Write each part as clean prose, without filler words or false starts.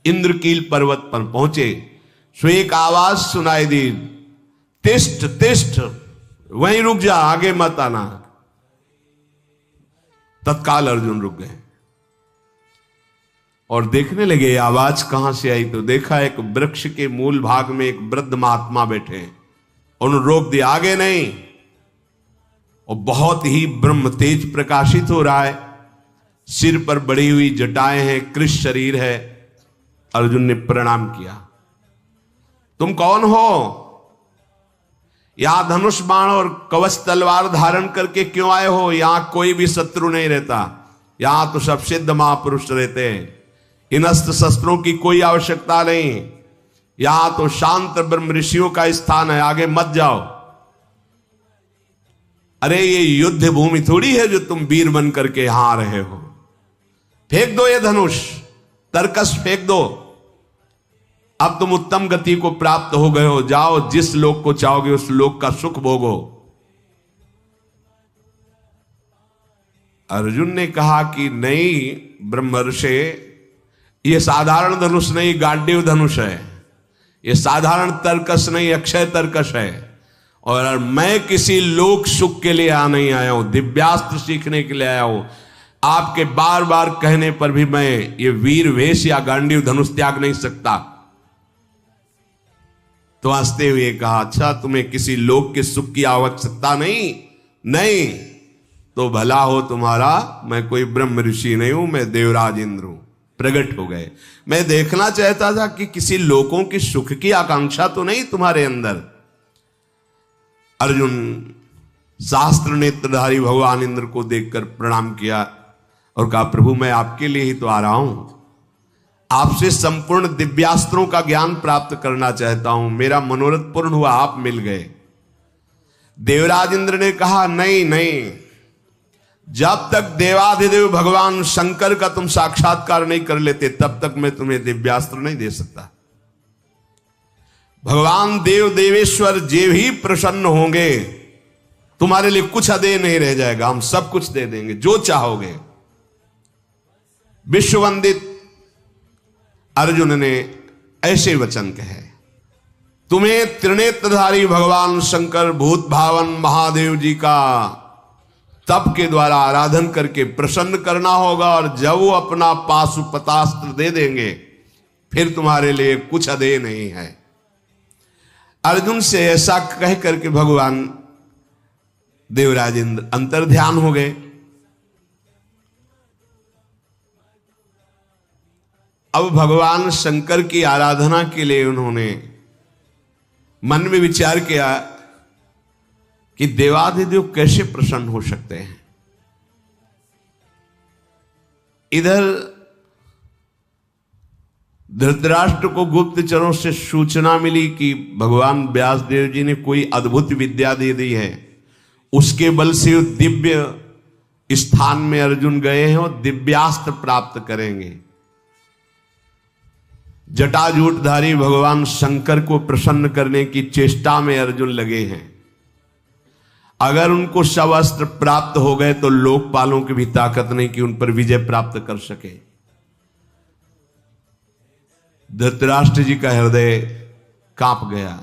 इंद्रकील पर्वत पर पहुंचे। सो एक आवाज सुनाई दी, तिष्ठ तिष्ठ, वहीं रुक जा, आगे मत आना। तत्काल अर्जुन रुक गए और देखने लगे आवाज कहां से आई। तो देखा एक वृक्ष के मूल भाग में एक वृद्ध महात्मा बैठे हैं। उन्होंने रोक दिया, आगे नहीं। और बहुत ही ब्रह्म तेज प्रकाशित हो रहा है, सिर पर बड़ी हुई जटाएं हैं, कृष्ण शरीर है। अर्जुन ने प्रणाम किया, तुम कौन हो? यहां धनुष बाण और कवच तलवार धारण करके क्यों आए हो? यहां कोई भी शत्रु नहीं रहता, यहां तो सब सिद्ध महापुरुष रहते हैं। इन अस्त्र शस्त्रों की कोई आवश्यकता नहीं, यहां तो शांत ब्रह्म ऋषियों का स्थान है, आगे मत जाओ। अरे ये युद्ध भूमि थोड़ी है जो तुम वीर बन करके यहां आ रहे हो। फेंक दो ये धनुष, तरकस फेंक दो। अब तुम उत्तम गति को प्राप्त हो गए हो, जाओ जिस लोक को चाहोगे उस लोक का सुख भोगो। अर्जुन ने कहा कि नहीं ब्रह्मर्षि, ये साधारण धनुष नहीं, गांडीव धनुष है। ये साधारण तरकस नहीं, अक्षय तरकस है। और मैं किसी लोक सुख के लिए नहीं आया हूं, दिव्यास्त्र सीखने के लिए आया हूं। आपके बार बार कहने पर भी मैं ये वीर वेश या गांडीव धनुष त्याग नहीं सकता। तो हंसते हुए कहा, अच्छा तुम्हें किसी लोक के सुख की आवश्यकता नहीं? नहीं तो भला हो तुम्हारा, मैं कोई ब्रह्म ऋषि नहीं हूं, मैं देवराज इंद्र हूं। प्रकट हो गए। मैं देखना चाहता था कि किसी लोकों की सुख की आकांक्षा तो नहीं तुम्हारे अंदर। अर्जुन शास्त्र नेत्रधारी भगवान इंद्र को देखकर प्रणाम किया और कहा, प्रभु मैं आपके लिए ही तो आ रहा हूं, आपसे संपूर्ण दिव्यास्त्रों का ज्ञान प्राप्त करना चाहता हूं। मेरा मनोरथ पूर्ण हुआ, आप मिल गए। देवराज इंद्र ने कहा, नहीं नहीं, जब तक देवाधिदेव भगवान शंकर का तुम साक्षात्कार नहीं कर लेते तब तक मैं तुम्हें दिव्यास्त्र नहीं दे सकता। भगवान देव देवेश्वर जे भी प्रसन्न होंगे, तुम्हारे लिए कुछ अदेय नहीं रह जाएगा, हम सब कुछ दे देंगे जो चाहोगे। विश्ववंदित अर्जुन ने ऐसे वचन कहे, तुम्हें त्रिनेत्रधारी भगवान शंकर भूत भावन महादेव जी का तप के द्वारा आराधन करके प्रसन्न करना होगा। और जब वो अपना पाशुपतास्त्र दे देंगे फिर तुम्हारे लिए कुछ अदेय नहीं है। अर्जुन से ऐसा कह करके भगवान देवराज इंद्र अंतर्ध्यान हो गए। अब भगवान शंकर की आराधना के लिए उन्होंने मन में विचार किया कि देवाधिदेव कैसे प्रसन्न हो सकते हैं। इधर धृतराष्ट्र को गुप्तचरों से सूचना मिली कि भगवान व्यासदेव जी ने कोई अद्भुत विद्या दे दी है, उसके बल से दिव्य स्थान में अर्जुन गए हैं और दिव्यास्त्र प्राप्त करेंगे। जटाजूटधारी भगवान शंकर को प्रसन्न करने की चेष्टा में अर्जुन लगे हैं। अगर उनको सब अस्त्र प्राप्त हो गए तो लोकपालों की भी ताकत नहीं कि उन पर विजय प्राप्त कर सके। धृतराष्ट्र जी का हृदय कांप गया,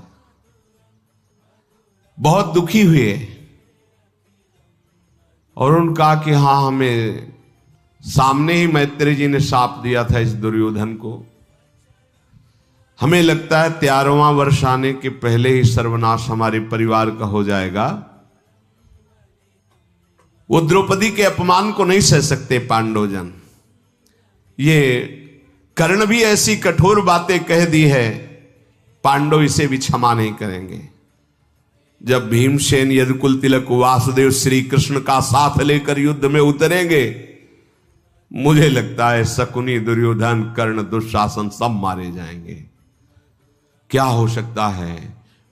बहुत दुखी हुए और उन्होंने कहा कि हां, हमें सामने ही मैत्री जी ने शाप दिया था इस दुर्योधन को। हमें लगता है 13वां वर्ष आने के पहले ही सर्वनाश हमारे परिवार का हो जाएगा। वो द्रौपदी के अपमान को नहीं सह सकते पांडवजन। ये कर्ण भी ऐसी कठोर बातें कह दी है, पांडव इसे भी क्षमा नहीं करेंगे। जब भीमसेन, यदुकुल तिलक, वासुदेव श्री कृष्ण का साथ लेकर युद्ध में उतरेंगे, मुझे लगता है शकुनी, दुर्योधन, कर्ण, दुशासन सब मारे जाएंगे। क्या हो सकता है,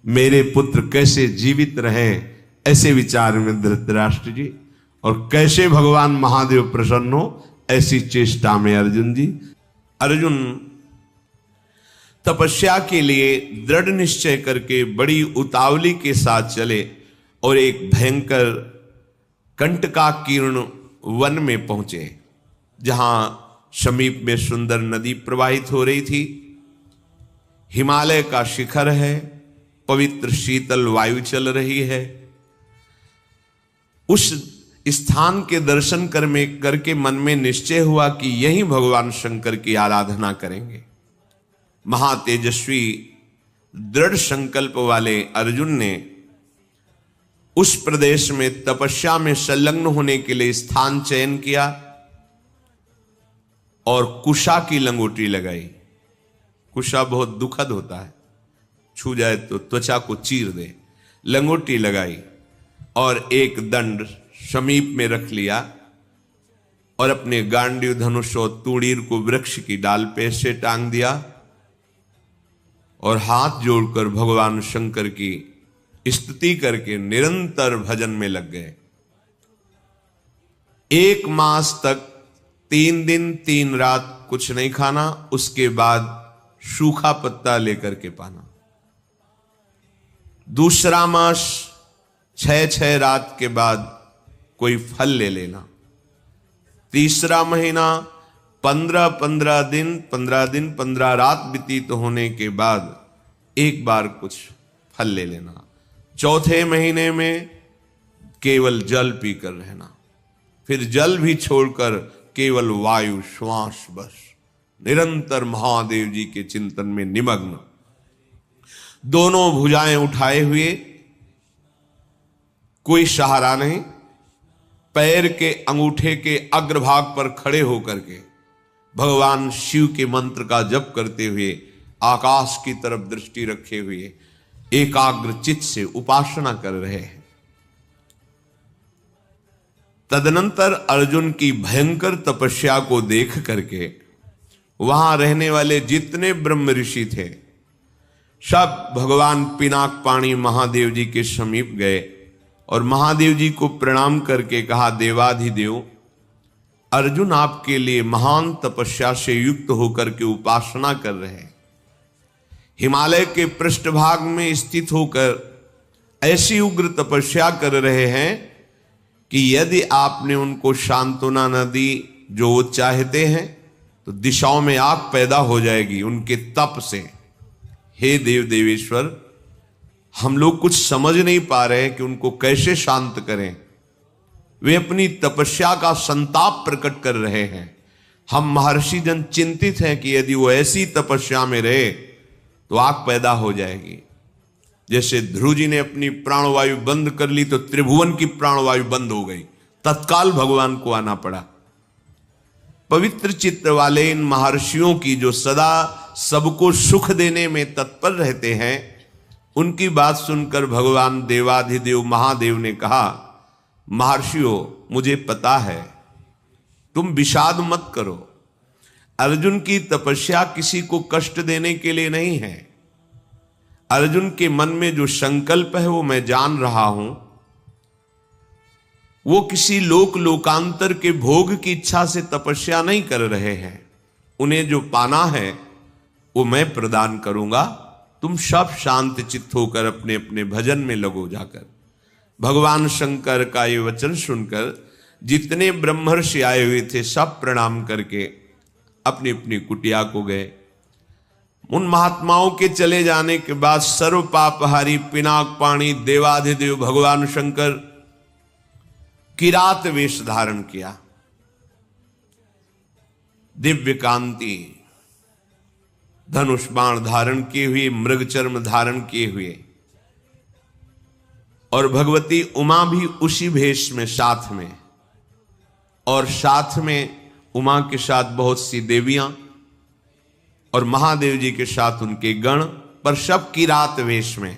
मेरे पुत्र कैसे जीवित रहे, ऐसे विचार में धृतराष्ट्र जी, और कैसे भगवान महादेव प्रसन्न हो, ऐसी चेष्टा में अर्जुन जी। अर्जुन तपस्या के लिए दृढ़ निश्चय करके बड़ी उतावली के साथ चले और एक भयंकर कंटकाकीर्ण वन में पहुंचे, जहां समीप में सुंदर नदी प्रवाहित हो रही थी। हिमालय का शिखर है, पवित्र शीतल वायु चल रही है। उस स्थान के दर्शन करके मन में निश्चय हुआ कि यही भगवान शंकर की आराधना करेंगे। महातेजस्वी दृढ़ संकल्प वाले अर्जुन ने उस प्रदेश में तपस्या में संलग्न होने के लिए स्थान चयन किया और कुशा की लंगोटी लगाई। कुशा बहुत दुखद होता है, छू जाए तो त्वचा को चीर दे। लंगोटी लगाई और एक दंड समीप में रख लिया और अपने गांडीव धनुष और तूणीर को वृक्ष की डाल पे से टांग दिया और हाथ जोड़कर भगवान शंकर की स्तुति करके निरंतर भजन में लग गए। 1 मास तक 3 दिन 3 रात कुछ नहीं खाना, उसके बाद सूखा पत्ता लेकर के पाना। दूसरा मास 6 रात के बाद कोई फल ले लेना। तीसरा महीना 15 दिन 15 रात व्यतीत होने के बाद एक बार कुछ फल ले लेना। चौथे महीने में केवल जल पीकर रहना, फिर जल भी छोड़कर केवल वायु श्वास, बस निरंतर महादेव जी के चिंतन में निमग्न। दोनों भुजाएं उठाए हुए, कोई सहारा नहीं, पैर के अंगूठे के अग्रभाग पर खड़े होकर के भगवान शिव के मंत्र का जप करते हुए आकाश की तरफ दृष्टि रखे हुए एकाग्र चित्त से उपासना कर रहे हैं। तदनंतर अर्जुन की भयंकर तपस्या को देख करके वहां रहने वाले जितने ब्रह्म ऋषि थे सब भगवान पिनाक पाणी महादेव जी के समीप गए और महादेव जी को प्रणाम करके कहा, देवाधिदेव, अर्जुन आपके लिए महान तपस्या से युक्त होकर के उपासना कर रहे हैं। हिमालय के पृष्ठभाग में स्थित होकर ऐसी उग्र तपस्या कर रहे हैं कि यदि आपने उनको सांत्वना न दी जो वो चाहते हैं तो दिशाओं में आग पैदा हो जाएगी उनके तप से। हे देव देवेश्वर, हम लोग कुछ समझ नहीं पा रहे हैं कि उनको कैसे शांत करें। वे अपनी तपस्या का संताप प्रकट कर रहे हैं। हम महर्षि जन चिंतित हैं कि यदि वो ऐसी तपस्या में रहे तो आग पैदा हो जाएगी। जैसे ध्रुव जी ने अपनी प्राणवायु बंद कर ली तो त्रिभुवन की प्राणवायु बंद हो गई, तत्काल भगवान को आना पड़ा। पवित्र चित्त वाले इन महर्षियों की जो सदा सबको सुख देने में तत्पर रहते हैं, उनकी बात सुनकर भगवान देवाधिदेव महादेव ने कहा, महर्षियों, मुझे पता है, तुम विषाद मत करो। अर्जुन की तपस्या किसी को कष्ट देने के लिए नहीं है। अर्जुन के मन में जो संकल्प है वो मैं जान रहा हूं। वो किसी लोकांतर के भोग की इच्छा से तपस्या नहीं कर रहे हैं। उन्हें जो पाना है वो मैं प्रदान करूंगा। तुम सब शांत चित्त होकर अपने अपने भजन में लगो जाकर। भगवान शंकर का ये वचन सुनकर जितने ब्रह्मर्षि आए हुए थे सब प्रणाम करके अपनी अपनी कुटिया को गए। उन महात्माओं के चले जाने के बाद सर्व पापहारी पिनाक पाणी देवाधिदेव भगवान शंकर किरात वेश धारण किया, दिव्य कांति, धनुष बाण धारण किए हुए, मृग चर्म धारण किए हुए, और भगवती उमा भी उसी भेष में साथ में, और साथ में उमा के साथ बहुत सी देवियां और महादेव जी के साथ उनके गण, पर सब किरात वेश में।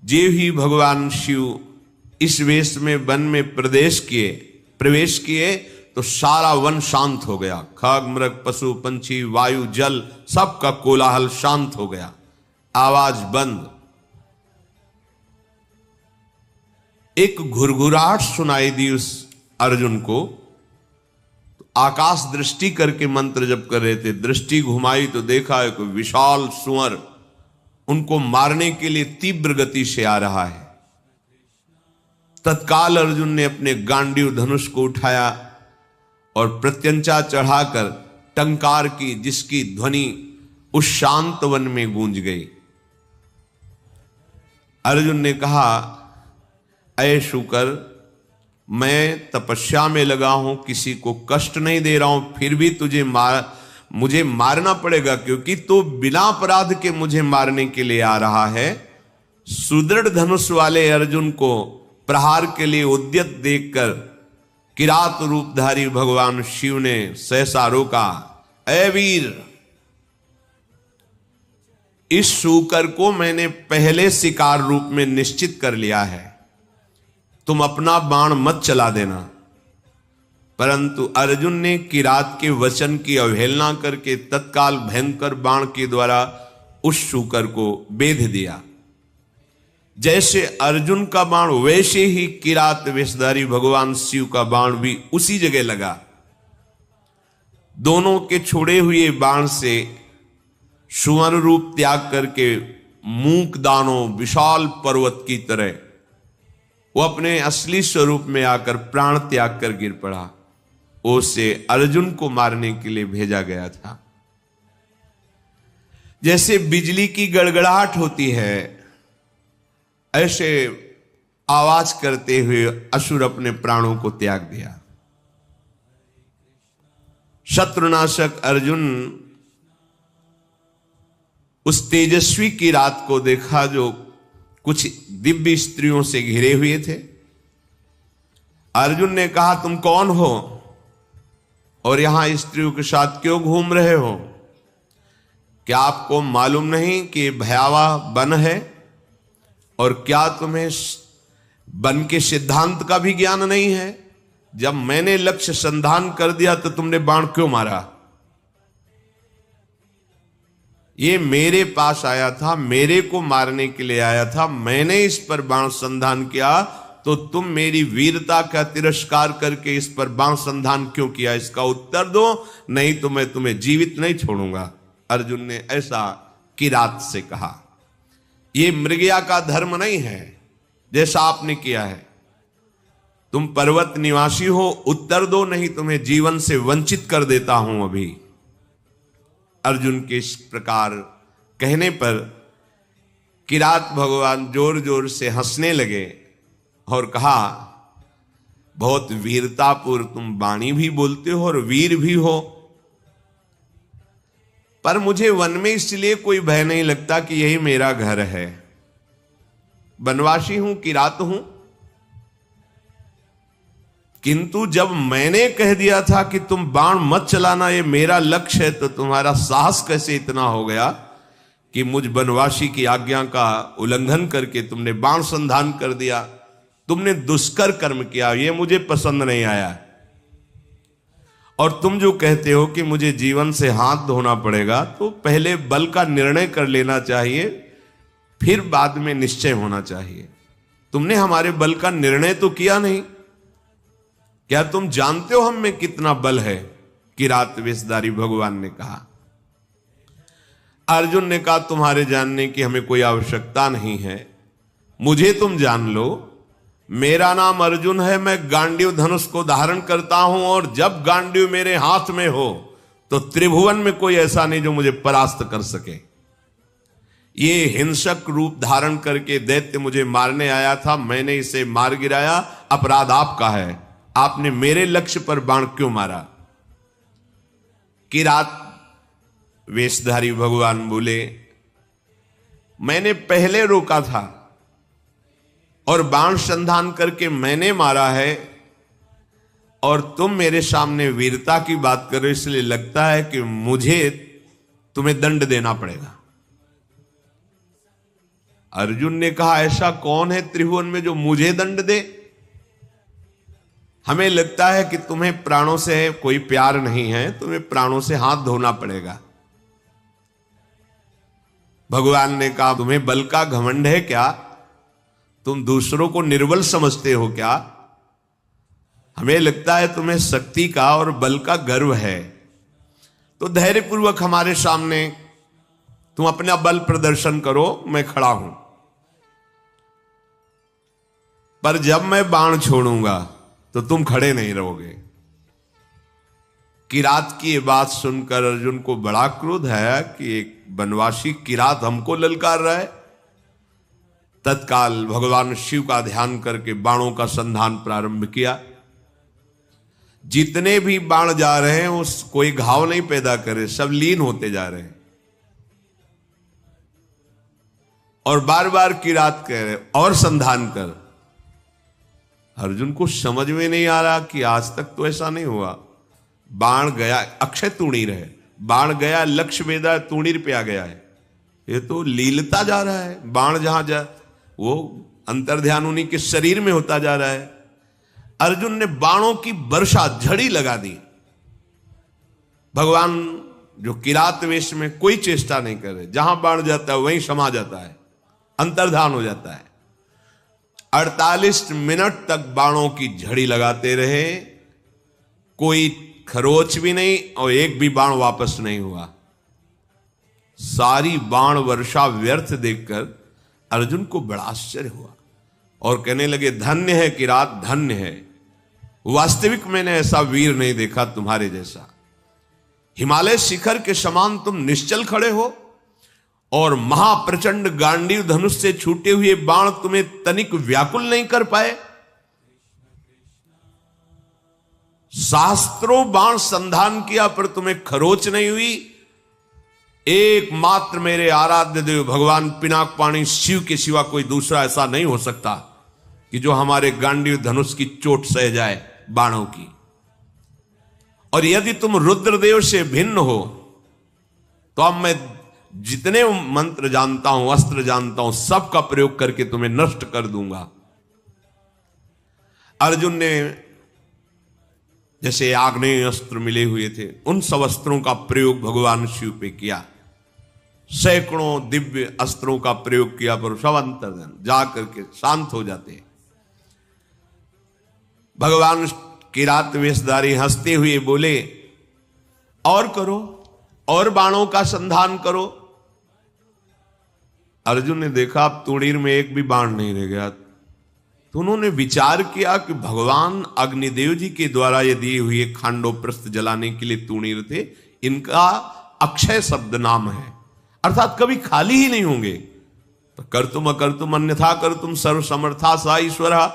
जे ही भगवान शिव इस वेश में वन में प्रवेश किए तो सारा वन शांत हो गया। खग मृग पशु पंछी वायु जल सबका कोलाहल शांत हो गया, आवाज बंद। एक घुरघुराहट सुनाई दी उस अर्जुन को। तो आकाश दृष्टि करके मंत्र जप कर रहे थे, दृष्टि घुमाई तो देखा एक विशाल सुअर उनको मारने के लिए तीव्र गति से आ रहा है। तत्काल अर्जुन ने अपने गांडीव धनुष को उठाया और प्रत्यंचा चढ़ाकर टंकार की, जिसकी ध्वनि उस शांत वन में गूंज गई। अर्जुन ने कहा, अय शूकर, मैं तपस्या में लगा हूं, किसी को कष्ट नहीं दे रहा हूं, फिर भी मुझे मारना पड़ेगा, क्योंकि तू बिना अपराध के मुझे मारने के लिए आ रहा है। सुदृढ़ धनुष वाले अर्जुन को प्रहार के लिए उद्यत देखकर किरात रूपधारी भगवान शिव ने सहसा रोका। ऐ वीर, इस शूकर को मैंने पहले शिकार रूप में निश्चित कर लिया है, तुम अपना बाण मत चला देना। परंतु अर्जुन ने किरात के वचन की अवहेलना करके तत्काल भयंकर बाण के द्वारा उस शूकर को बेध दिया। जैसे अर्जुन का बाण, वैसे ही किरात वेशधारी भगवान शिव का बाण भी उसी जगह लगा। दोनों के छोड़े हुए बाण से सुवर्ण रूप त्याग करके मूक दानों विशाल पर्वत की तरह वो अपने असली स्वरूप में आकर प्राण त्याग कर गिर पड़ा। उसे अर्जुन को मारने के लिए भेजा गया था। जैसे बिजली की गड़गड़ाहट होती है, ऐसे आवाज करते हुए असुर अपने प्राणों को त्याग दिया। शत्रुनाशक अर्जुन उस तेजस्वी की रात को देखा जो कुछ दिव्य स्त्रियों से घिरे हुए थे। अर्जुन ने कहा, तुम कौन हो और यहां स्त्रियों के साथ क्यों घूम रहे हो? क्या आपको मालूम नहीं कि भयावह वन है? और क्या तुम्हें वन के सिद्धांत का भी ज्ञान नहीं है? जब मैंने लक्ष्य संधान कर दिया तो तुमने बाण क्यों मारा? ये मेरे पास आया था, मेरे को मारने के लिए आया था, मैंने इस पर बाण संधान किया, तो तुम मेरी वीरता का तिरस्कार करके इस पर बाण संधान क्यों किया? इसका उत्तर दो, नहीं तो मैं तुम्हें जीवित नहीं छोड़ूंगा। अर्जुन ने ऐसा किरात से कहा। ये मृगया का धर्म नहीं है जैसा आपने किया है। तुम पर्वत निवासी हो, उत्तर दो, नहीं तुम्हें जीवन से वंचित कर देता हूं अभी। अर्जुन के इस प्रकार कहने पर किरात भगवान जोर जोर से हंसने लगे और कहा, बहुत वीरतापूर्व तुम वाणी भी बोलते हो और वीर भी हो, पर मुझे वन में इसलिए कोई भय नहीं लगता कि यही मेरा घर है। वनवासी हूं, किरात हूं, किंतु जब मैंने कह दिया था कि तुम बाण मत चलाना, ये मेरा लक्ष्य है, तो तुम्हारा साहस कैसे इतना हो गया कि मुझ वनवासी की आज्ञा का उल्लंघन करके तुमने बाण संधान कर दिया? तुमने दुष्कर कर्म किया, ये मुझे पसंद नहीं आया। और तुम जो कहते हो कि मुझे जीवन से हाथ धोना पड़ेगा, तो पहले बल का निर्णय कर लेना चाहिए, फिर बाद में निश्चय होना चाहिए। तुमने हमारे बल का निर्णय तो किया नहीं। क्या तुम जानते हो हम में कितना बल है? किरात वेशधारी भगवान ने कहा। अर्जुन ने कहा, तुम्हारे जानने की हमें कोई आवश्यकता नहीं है, मुझे तुम जान लो। मेरा नाम अर्जुन है, मैं गांडीव धनुष को धारण करता हूं, और जब गांडीव मेरे हाथ में हो तो त्रिभुवन में कोई ऐसा नहीं जो मुझे परास्त कर सके। ये हिंसक रूप धारण करके दैत्य मुझे मारने आया था, मैंने इसे मार गिराया, अपराध आपका है। आपने मेरे लक्ष्य पर बाण क्यों मारा? किरात वेशधारी भगवान बोले, मैंने पहले रोका था और बाण संधान करके मैंने मारा है, और तुम मेरे सामने वीरता की बात करो, इसलिए लगता है कि मुझे तुम्हें दंड देना पड़ेगा। अर्जुन ने कहा, ऐसा कौन है त्रिभुवन में जो मुझे दंड दे? हमें लगता है कि तुम्हें प्राणों से कोई प्यार नहीं है, तुम्हें प्राणों से हाथ धोना पड़ेगा। भगवान ने कहा, तुम्हें बल का घमंड है क्या? तुम दूसरों को निर्बल समझते हो क्या? हमें लगता है तुम्हें शक्ति का और बल का गर्व है। तो धैर्यपूर्वक हमारे सामने तुम अपना बल प्रदर्शन करो, मैं खड़ा हूं। पर जब मैं बाण छोड़ूंगा तो तुम खड़े नहीं रहोगे। किरात की ये बात सुनकर अर्जुन को बड़ा क्रोध आया कि एक वनवासी किरात हमको ललकार रहा है। तत्काल भगवान शिव का ध्यान करके बाणों का संधान प्रारंभ किया। जितने भी बाण जा रहे हैं उस कोई घाव नहीं पैदा करे, सब लीन होते जा रहे हैं। और बार बार किरात कह रहे और संधान कर। अर्जुन को समझ में नहीं आ रहा कि आज तक तो ऐसा नहीं हुआ। बाण गया, अक्षय तूणीर है, बाण गया, लक्ष्य वेदा तूणीर पे आ गया है। ये तो लीलता जा रहा है। बाण जहां जा वो अंतर्ध्यान उन्हीं के शरीर में होता जा रहा है। अर्जुन ने बाणों की वर्षा झड़ी लगा दी। भगवान जो किरात वेश में कोई चेष्टा नहीं कर रहे, जहां बाण जाता है वहीं समा जाता है, अंतर्धान हो जाता है। 48 मिनट तक बाणों की झड़ी लगाते रहे, कोई खरोच भी नहीं और एक भी बाण वापस नहीं हुआ। सारी बाण वर्षा व्यर्थ देखकर अर्जुन को बड़ा आश्चर्य हुआ और कहने लगे, धन्य है किरात, धन्य है। वास्तविक मैंने ऐसा वीर नहीं देखा तुम्हारे जैसा। हिमालय शिखर के समान तुम निश्चल खड़े हो और महाप्रचंड गांडीव धनुष से छूटे हुए बाण तुम्हें तनिक व्याकुल नहीं कर पाए। शास्त्रों बाण संधान किया पर तुम्हें खरोच नहीं हुई। एकमात्र मेरे आराध्य देव भगवान पिनाक पाणी शिव के सिवा कोई दूसरा ऐसा नहीं हो सकता कि जो हमारे गांडीव धनुष की चोट सह जाए बाणों की। और यदि तुम रुद्रदेव से भिन्न हो तो अब मैं जितने मंत्र जानता हूं, अस्त्र जानता हूं, सबका प्रयोग करके तुम्हें नष्ट कर दूंगा। अर्जुन ने जैसे आग्नेय अस्त्र मिले हुए थे उन सब अस्त्रों का प्रयोग भगवान शिव पे किया। सैकड़ों दिव्य अस्त्रों का प्रयोग किया पर सब अंतर्धान जाकर के शांत हो जाते हैं। भगवान किरात वेशधारी हंसते हुए बोले, और करो, और बाणों का संधान करो। अर्जुन ने देखा अब तूणीर में एक भी बाण नहीं रह गया। तो उन्होंने विचार किया कि भगवान अग्निदेव जी के द्वारा ये दिए हुए खांडोप्रस्थ जलाने के लिए तूणीर थे, इनका अक्षय शब्द नाम है, अर्थात कभी खाली ही नहीं होंगे। तो कर्तुम अकर्तुम अन्यथा कर्तुम सर्व समर्था सा ईश्वरा,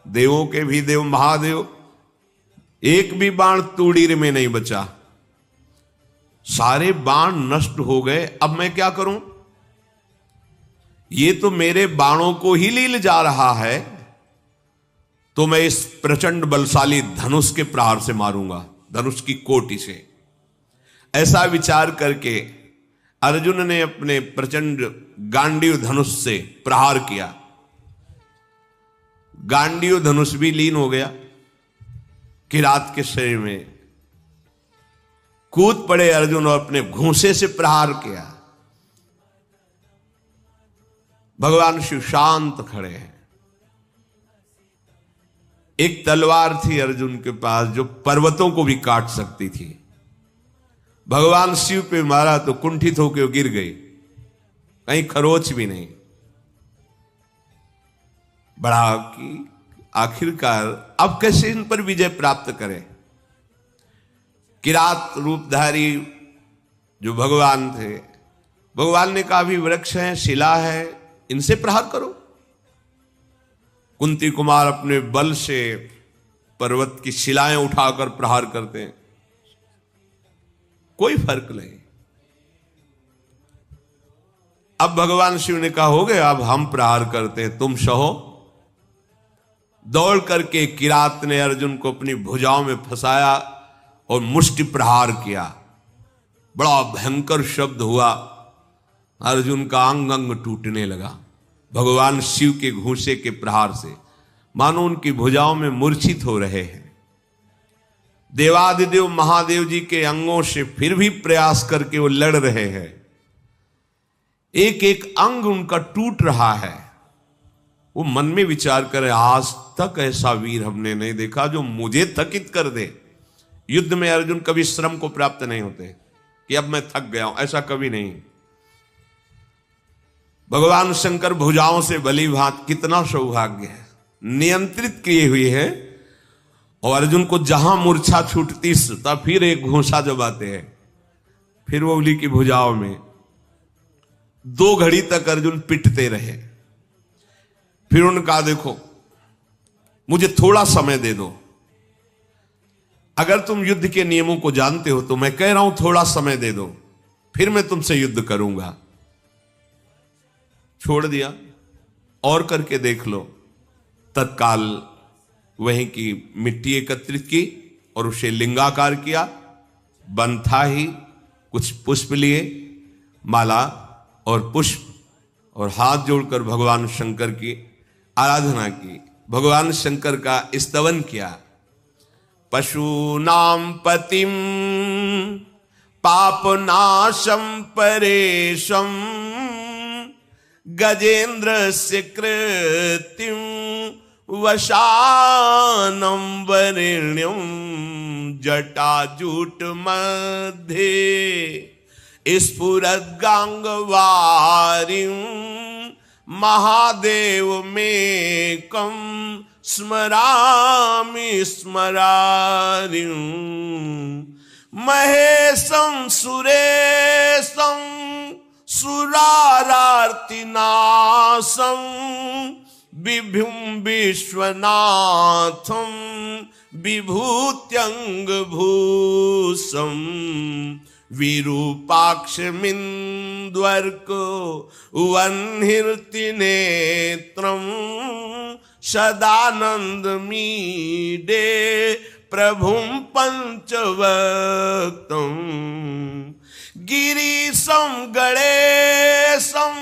देवों के भी देव महादेव। एक भी बाण तूणीर में नहीं बचा, सारे बाण नष्ट हो गए। अब मैं क्या करूं? ये तो मेरे बाणों को ही लील जा रहा है, तो मैं इस प्रचंड बलशाली धनुष के प्रहार से मारूंगा, धनुष की कोटि से। ऐसा विचार करके अर्जुन ने अपने प्रचंड गांडीव धनुष से प्रहार किया। गांडीव धनुष भी लीन हो गया किरात के शरीर में। कूद पड़े अर्जुन और अपने घूंसे से प्रहार किया। भगवान शिव शांत खड़े हैं। एक तलवार थी अर्जुन के पास जो पर्वतों को भी काट सकती थी। भगवान शिव पे मारा तो कुंठित होकर गिर गई, कहीं खरोच भी नहीं। बड़ा कि आखिरकार अब कैसे इन पर विजय प्राप्त करें। किरात रूपधारी जो भगवान थे, भगवान ने कहा भी वृक्ष है, शिला है, इनसे प्रहार करो। कुंती कुमार अपने बल से पर्वत की शिलाएं उठाकर प्रहार करते हैं, कोई फर्क नहीं। अब भगवान शिव ने कहा हो गया, अब हम प्रहार करते हैं, तुम सहो। दौड़ करके किरात ने अर्जुन को अपनी भुजाओं में फंसाया और मुष्टि प्रहार किया। बड़ा भयंकर शब्द हुआ, अर्जुन का अंग अंग टूटने लगा भगवान शिव के घूंसे के प्रहार से, मानो उनकी भुजाओं में मूर्छित हो रहे हैं। देवादिदेव महादेव जी के अंगों से फिर भी प्रयास करके वो लड़ रहे हैं। एक एक अंग उनका टूट रहा है। वो मन में विचार करे, आज तक ऐसा वीर हमने नहीं देखा जो मुझे थकित कर दे। युद्ध में अर्जुन कभी श्रम को प्राप्त नहीं होते कि अब मैं थक गया हूं, ऐसा कभी नहीं। भगवान शंकर भुजाओं से भली भांत, कितना सौभाग्य है, नियंत्रित किए हुए हैं। और अर्जुन को जहां मूर्छा छूटती तब फिर एक घोंसा जमाते हैं, फिर वो उंगली की भुजाओं में 2 घड़ी तक अर्जुन पिटते रहे। फिर उनका देखो, मुझे थोड़ा समय दे दो, अगर तुम युद्ध के नियमों को जानते हो तो मैं कह रहा हूं थोड़ा समय दे दो, फिर मैं तुमसे युद्ध करूंगा। छोड़ दिया, और करके देख लो। तत्काल वहीं की मिट्टी एकत्रित की और उसे लिंगाकार किया। बन था ही, कुछ पुष्प लिए, माला और पुष्प, और हाथ जोड़कर भगवान शंकर की आराधना की, भगवान शंकर का स्तवन किया। पशूनां पतिं पापनाशं परेशं गजेन्द्रस्य कृतिं वशानं वरेण्यं जटाजूट मध्ये स्फुरद्गांगवारिं महादेवमेकं स्मरामि स्मरारिं महेशं सुरेशं सुरारार्तिनाशं विभुं विश्वनाथं विभूत्यंगभूषं विरूपाक्षमिन्द्वर्को वह्निर्तिनेत्रं सदानन्दमीडे प्रभुं पंचवक्तं गिरीशं गणेशं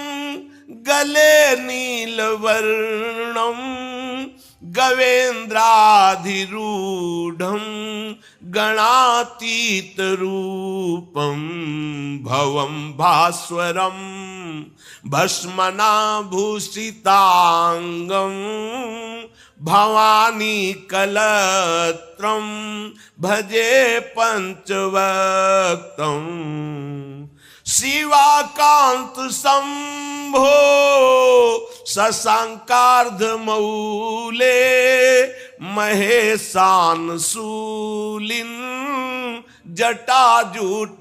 गले नीलवर्णं गवेन्द्राधिरूढं गणातीतरूपं भवं भास्वरं भस्मनाभूषितांगं भवानी कलत्रं भजे पंचवक्तं शिवाकांत शंभो शशांकार्धमौले महेशान शूलिन जटाजूटधारिन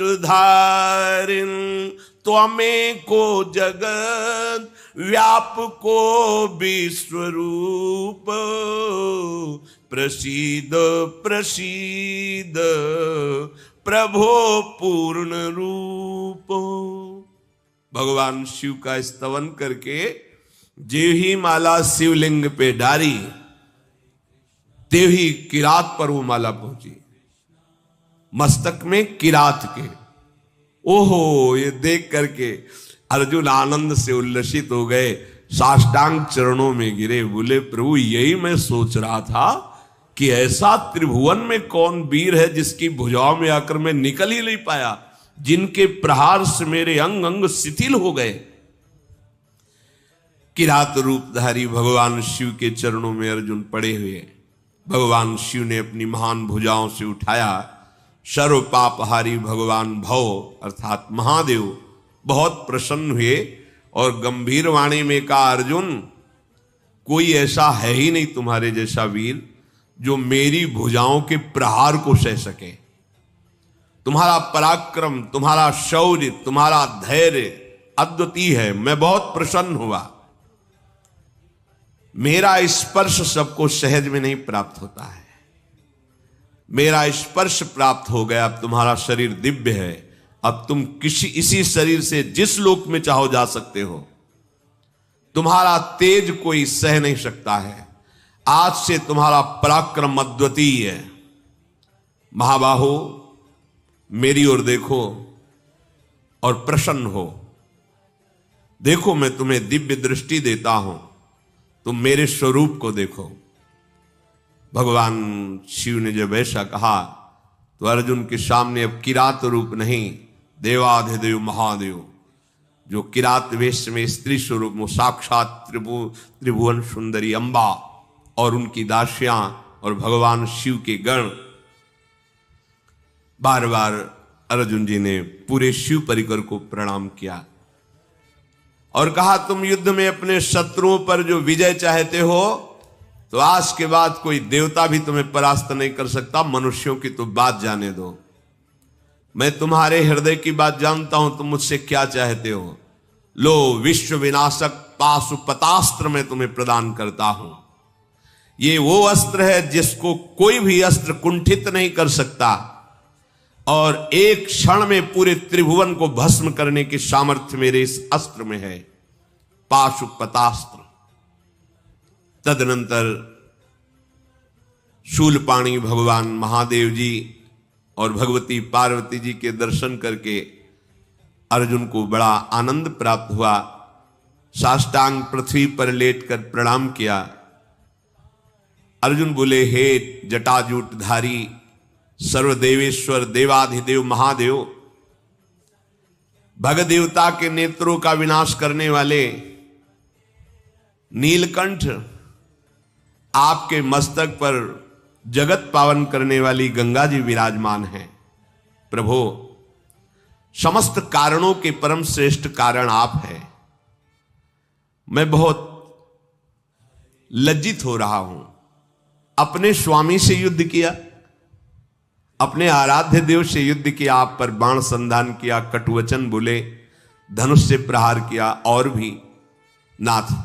त्वमेको जगत् व्यापको विश्वरूप प्रसीद प्रसीद प्रभो पूर्ण रूप। भगवान शिव का स्तवन करके जेव ही माला शिवलिंग पे डारी, तेव ही किरात पर वो माला पहुंची, मस्तक में किरात के। ओहो, ये देख करके अर्जुन आनंद से उल्लसित हो गए, साष्टांग चरणों में गिरे, बोले प्रभु यही मैं सोच रहा था कि ऐसा त्रिभुवन में कौन वीर है जिसकी भुजाओं में आकर मैं निकल ही नहीं पाया, जिनके प्रहार से मेरे अंग अंग शिथिल हो गए। किरात रूपधारी भगवान शिव के चरणों में अर्जुन पड़े हुए, भगवान शिव ने अपनी महान भुजाओं से उठाया। सर्व पापहारी भगवान भव अर्थात महादेव बहुत प्रसन्न हुए और गंभीर वाणी में कहा, अर्जुन कोई ऐसा है ही नहीं तुम्हारे जैसा वीर जो मेरी भुजाओं के प्रहार को सह सके। तुम्हारा पराक्रम, तुम्हारा शौर्य, तुम्हारा धैर्य अद्वितीय है, मैं बहुत प्रसन्न हुआ। मेरा स्पर्श सबको सहज में नहीं प्राप्त होता है, मेरा स्पर्श प्राप्त हो गया। अब तुम्हारा शरीर दिव्य है, अब तुम इसी शरीर से जिस लोक में चाहो जा सकते हो। तुम्हारा तेज कोई सह नहीं सकता है, आज से तुम्हारा पराक्रम अद्वितीय है। महाबाहो मेरी ओर देखो और प्रसन्न हो, देखो मैं तुम्हें दिव्य दृष्टि देता हूं, तुम मेरे स्वरूप को देखो। भगवान शिव ने जब ऐसा कहा तो अर्जुन के सामने अब किरात रूप नहीं, देवाधिदेव महादेव जो किरात वेश में स्त्री स्वरूप में साक्षात त्रिभुवन सुंदरी अंबा और उनकी दासियां और भगवान शिव के गण, बार बार अर्जुन जी ने पूरे शिव परिकर को प्रणाम किया और कहा, तुम युद्ध में अपने शत्रुओं पर जो विजय चाहते हो तो आज के बाद कोई देवता भी तुम्हें परास्त नहीं कर सकता, मनुष्यों की तो बात जाने दो। मैं तुम्हारे हृदय की बात जानता हूं, तुम मुझसे क्या चाहते हो। लो, विश्व विनाशक पाशुपतास्त्र मैं तुम्हें प्रदान करता हूं। ये वो अस्त्र है जिसको कोई भी अस्त्र कुंठित नहीं कर सकता, और एक क्षण में पूरे त्रिभुवन को भस्म करने की सामर्थ्य मेरे इस अस्त्र में है, पाशुपतास्त्र। तदनंतर शूलपाणी भगवान महादेव जी और भगवती पार्वती जी के दर्शन करके अर्जुन को बड़ा आनंद प्राप्त हुआ। साष्टांग पृथ्वी पर लेटकर प्रणाम किया। अर्जुन बोले, हे जटाजूटधारी सर्वदेवेश्वर देवाधिदेव महादेव, भगदेवता के नेत्रों का विनाश करने वाले नीलकंठ, आपके मस्तक पर जगत पावन करने वाली गंगा जी विराजमान हैं। प्रभु, समस्त कारणों के परम श्रेष्ठ कारण आप हैं। मैं बहुत लज्जित हो रहा हूं। अपने स्वामी से युद्ध किया, अपने आराध्य देव से युद्ध किया, आप पर बाण संधान किया, कटुवचन बोले, धनुष से प्रहार किया, और भी। नाथ,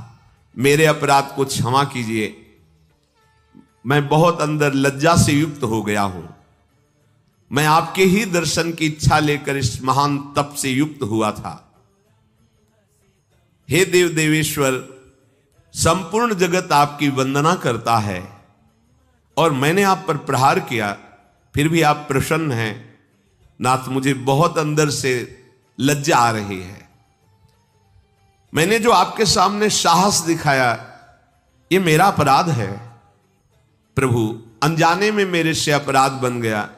मेरे अपराध को क्षमा कीजिए। मैं बहुत अंदर लज्जा से युक्त हो गया हूं। मैं आपके ही दर्शन की इच्छा लेकर इस महान तप से युक्त हुआ था। हे देव देवेश्वर, संपूर्ण जगत आपकी वंदना करता है, और मैंने आप पर प्रहार किया, फिर भी आप प्रसन्न हैं। नाथ, मुझे बहुत अंदर से लज्जा आ रही है। मैंने जो आपके सामने साहस दिखाया, ये मेरा अपराध है। प्रभु, अनजाने में मेरे से अपराध बन गया।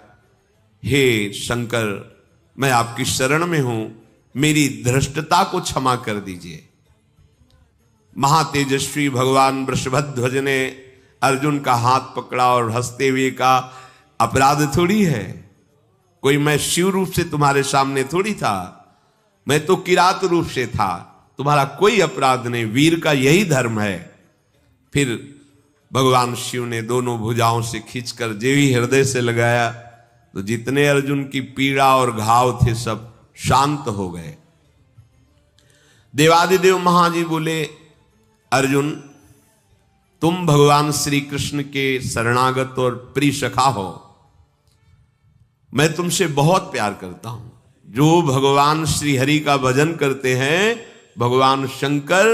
हे शंकर, मैं आपकी शरण में हूं, मेरी धृष्टता को क्षमा कर दीजिए। महातेजस्वी भगवान वृषभध्वज ने अर्जुन का हाथ पकड़ा और हंसते हुए कहा, अपराध थोड़ी है, कोई मैं शिव रूप से तुम्हारे सामने थोड़ी था, मैं तो किरात रूप से था, तुम्हारा कोई अपराध नहीं, वीर का यही धर्म है। फिर भगवान शिव ने दोनों भुजाओं से खींचकर जेवी हृदय से लगाया, तो जितने अर्जुन की पीड़ा और घाव थे सब शांत हो गए। देवादिदेव महाजी बोले, अर्जुन, तुम भगवान श्री कृष्ण के शरणागत और प्रिय सखा हो, मैं तुमसे बहुत प्यार करता हूं। जो भगवान श्री हरि का भजन करते हैं, भगवान शंकर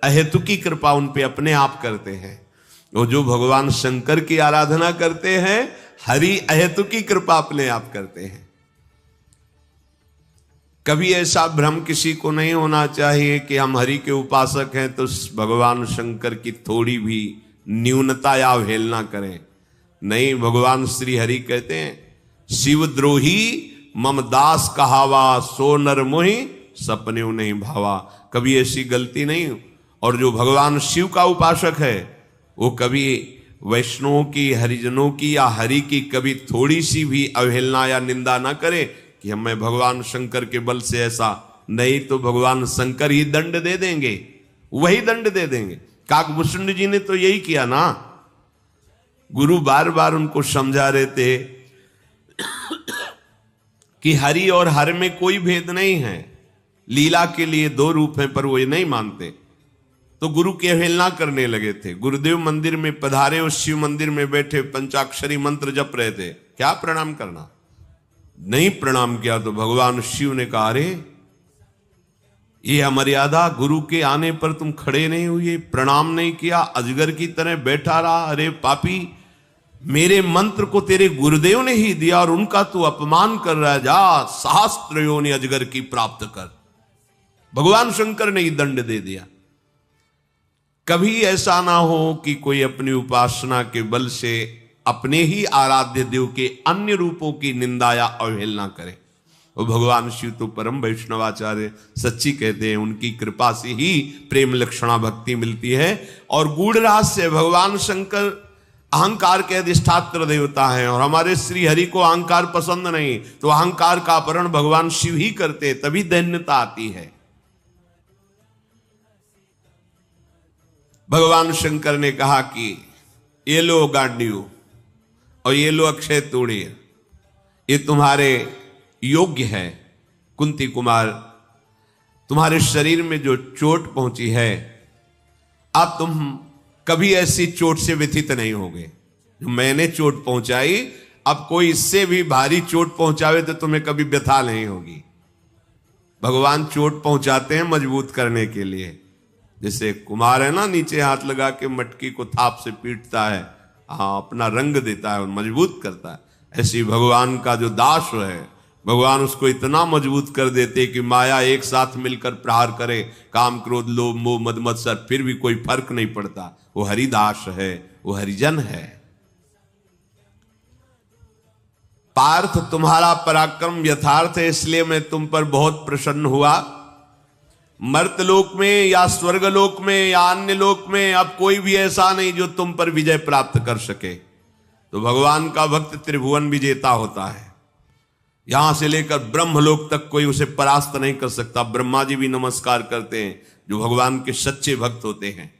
अहेतुकी कृपा उन पे अपने आप करते हैं। और जो भगवान शंकर की आराधना करते हैं, हरि अहेतुकी कृपा अपने आप करते हैं। कभी ऐसा भ्रम किसी को नहीं होना चाहिए कि हम हरि के उपासक हैं तो भगवान शंकर की थोड़ी भी न्यूनता या अवहेलना करें। नहीं, भगवान श्री हरि कहते हैं, शिवद्रोही मम दास कहावा, सो नर मोहि सपने नहीं भावा। कभी ऐसी गलती नहीं। और जो भगवान शिव का उपासक है, वो कभी वैष्णवों की, हरिजनों की या हरि की कभी थोड़ी सी भी अवहेलना या निंदा ना करे कि हमें भगवान शंकर के बल से ऐसा। नहीं तो भगवान शंकर ही दंड दे देंगे, वही दंड दे देंगे। काकभूषण जी ने तो यही किया ना। गुरु बार बार उनको समझा रहे थे कि हरि और हर में कोई भेद नहीं है, लीला के लिए दो रूप हैं, पर वो ये नहीं मानते। तो गुरु की अवहेलना करने लगे थे। गुरुदेव मंदिर में पधारे और शिव मंदिर में बैठे पंचाक्षरी मंत्र जप रहे थे, क्या प्रणाम करना? नहीं प्रणाम किया तो भगवान शिव ने कहा, अरे ये अमर्यादा, गुरु के आने पर तुम खड़े नहीं हुए, प्रणाम नहीं किया, अजगर की तरह बैठा रहा। अरे पापी, मेरे मंत्र को तेरे गुरुदेव ने ही दिया और उनका तू अपमान कर रहा है, जा सहस्त्र योनि अजगर की प्राप्त कर। भगवान शंकर ने ही दंड दे दिया। कभी ऐसा ना हो कि कोई अपनी उपासना के बल से अपने ही आराध्य देव के अन्य रूपों की निंदा या अवहेलना करे। और भगवान शिव तो परम वैष्णवाचार्य सच्ची कहते हैं, उनकी कृपा से ही प्रेम लक्षणा भक्ति मिलती है। और गूढ़ रहस्य, भगवान शंकर अहंकार के अधिष्ठात्र देवता हैं और हमारे श्री हरि को अहंकार पसंद नहीं, तो अहंकार का अपहरण भगवान शिव ही करते, तभी दैन्यता आती है। भगवान शंकर ने कहा कि ये लो गांडीव और ये लो अक्षय तूणीर, ये तुम्हारे योग्य है। कुंती कुमार, तुम्हारे शरीर में जो चोट पहुंची है, अब तुम कभी ऐसी चोट से व्यथित नहीं होगे जो मैंने चोट पहुंचाई। अब कोई इससे भी भारी चोट पहुंचावे तो तुम्हें कभी व्यथा नहीं होगी। भगवान चोट पहुंचाते हैं मजबूत करने के लिए। जैसे कुमार है ना, नीचे हाथ लगा के मटकी को थाप से पीटता है, अपना रंग देता है और मजबूत करता है। ऐसी भगवान का जो दास है, भगवान उसको इतना मजबूत कर देते कि माया एक साथ मिलकर प्रहार करे, काम क्रोध लोभ मोह मद मत्सर, फिर भी कोई फर्क नहीं पड़ता। वो हरिदास है, वो हरिजन है। पार्थ, तुम्हारा पराक्रम यथार्थ है, इसलिए मैं तुम पर बहुत प्रसन्न हुआ। मर्तलोक में या स्वर्गलोक में या अन्य लोक में अब कोई भी ऐसा नहीं जो तुम पर विजय प्राप्त कर सके। तो भगवान का भक्त त्रिभुवन विजेता होता है। यहां से लेकर ब्रह्मलोक तक कोई उसे परास्त नहीं कर सकता। ब्रह्मा जी भी नमस्कार करते हैं जो भगवान के सच्चे भक्त होते हैं।